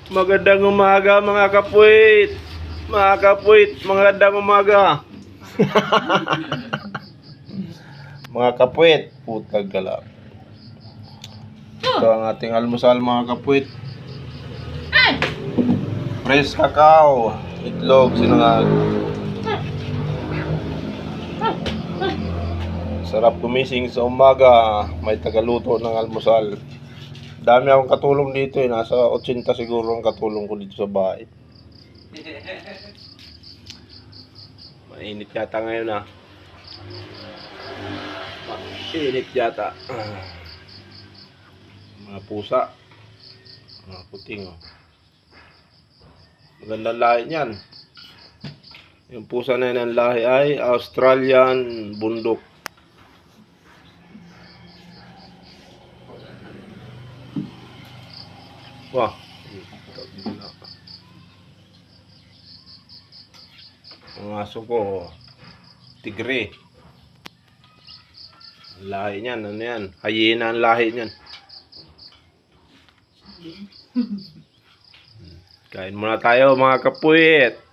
Magandang umaga mga kapwit. Mga kapwit, magandang umaga. Mga kapwit, putag gala. Ito ang ating almusal mga kapwit. Fresh kakao, itlog, sinangag. Sarap gumising sa umaga, may tagaluto ng almusal. Dami akong katulong dito eh. Nasa 80 siguro ang katulong ko dito sa bahay. Mainit yata ngayon ah. Mainit yata. Mga pusa. Mga puting oh. Magandang lahi niyan. Yung pusa na yun ang lahi ay Australian Bundok. Wah. Ang aso ko, tigre. Ang lahi niyan, ano yan? Hyena ang lahi niyan. Kain muna tayo mga kapwit.